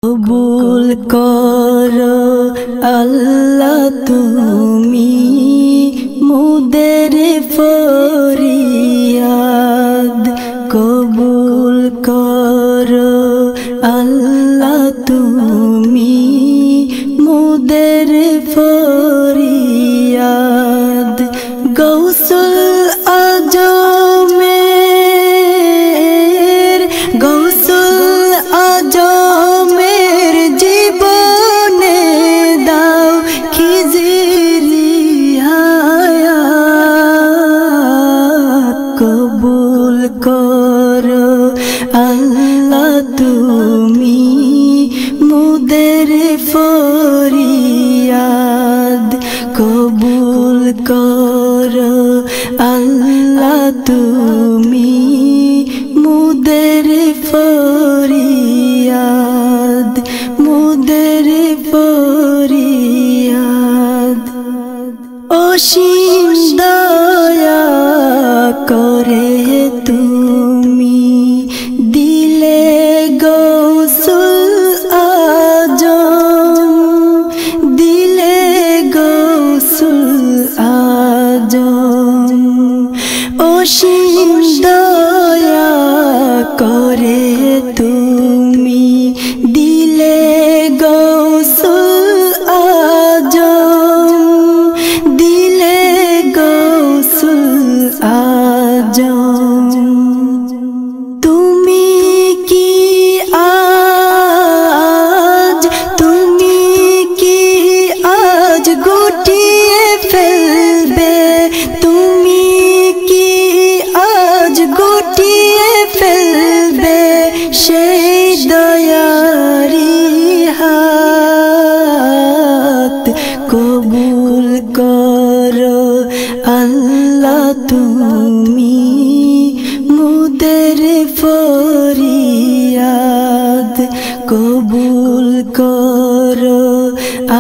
কবুল করো আল্লাহ তুমি মুদের ফরিয়াদ। কবুল করো আল্লাহ তুমি মুদের ফরিয়াদ। গৌসুল আজমের গৌসুল আজমের জীবনে দাও খিজিরি হায়াত। কবুল করো আল্লাহ তুমি মুদের ফরিয়াদ। কবুল করো আল্লাহ তুমি মুদের ফরিয়াদ মুদের ফরিয়াদ। অসীম দয়া করে তুমি দিলে গৌসুল আজম দিলে গৌসুল আজম। অসীম দয়া করে তুমি দিলে গৌসুল আজম দিলে গৌসুল আজম। তুমি কি আজ গুটিয়ে ফেলবে তুমি কি আজ গুটিয়ে ফেলবে সেই দয়ারি হাত। কবুল করো আল্লাহ তুমি মুদের ফরিয়াদ। কবুল করো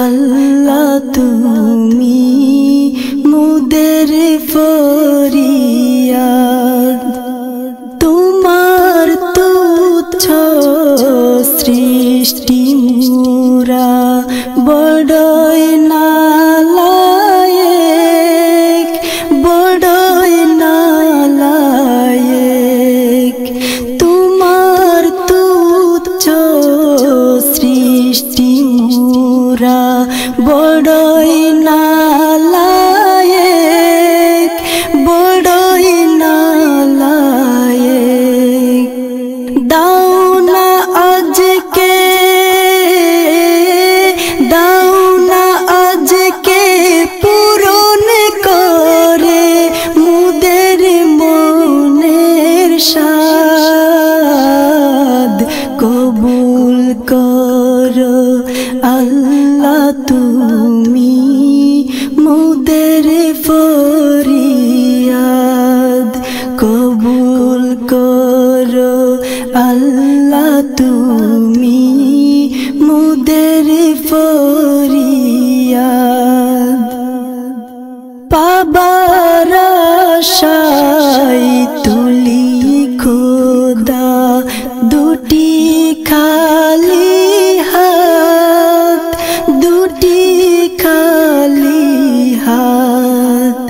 আল্লাহ তুমি মুদের ফরিয়াদ। তোমার তুচ্ছ সৃষ্টি মুরা বড়ই নালায়েক বড়ই নালায়েক। তোমার তুচ্ছ সৃষ্টি মুরা বড়ই নালায়েক বড়ই নালায়েক। দাও না আজকে পূরণ করে মুদের মনের সাদ। কবুল করো আল্লাহ তুমি মুদের ফরিয়াদ। কবুল করো আল্লাহ তুমি মুদের ফরিয়াদ। পাবার আশায় তুলি খোদা দুটি খালি হাত দুটি খালি হাত।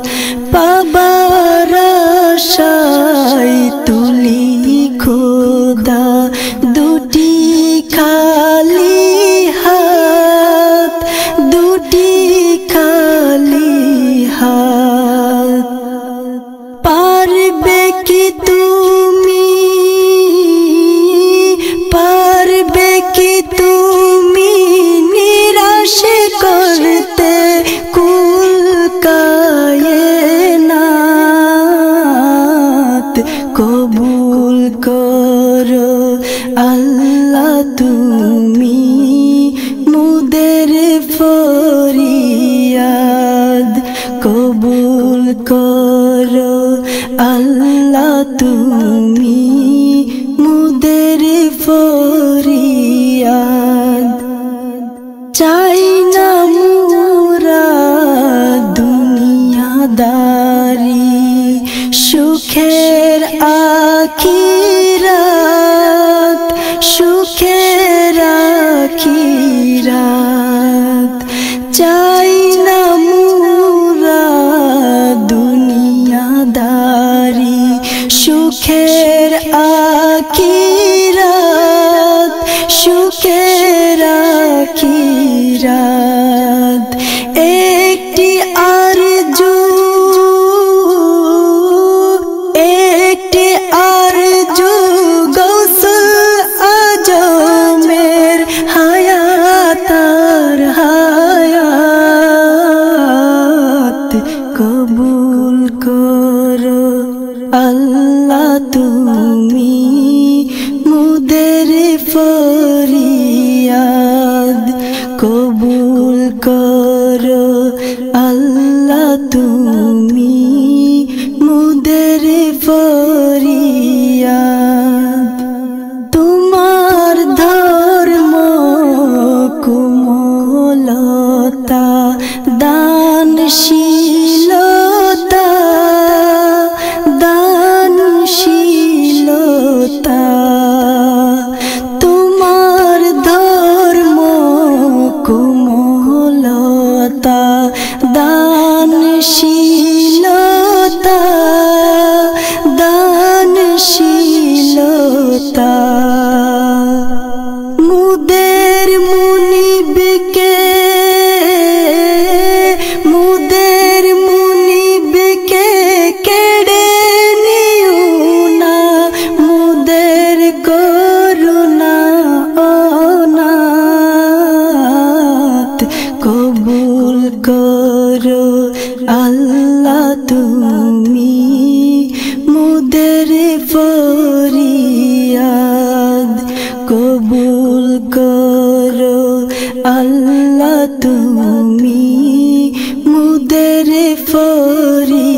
সুখে রাখি রাত একটি আরজু গৌসুল আজমের হায়াতার হায়াত কবুল করো আল্লাহ তুমি মুদের ফরিয়াদ কবুল করো আল্লাহ তুমি মুদের ফরিয়াদ তোমার ধর্ম কোমলতা দানশীলতা দানশীলতা তোমার ধর্ম কোমলতা দানশীলতা দানশীলতা মুদের মুনিবকে কেড়ে নিও না মুদের করুণা অনাথ কবুল করো আল্লাহ তুমি মুদের ফরিয়াদ কবুল করো আল্লাহ তুমি মুদের ফরিয়াদ।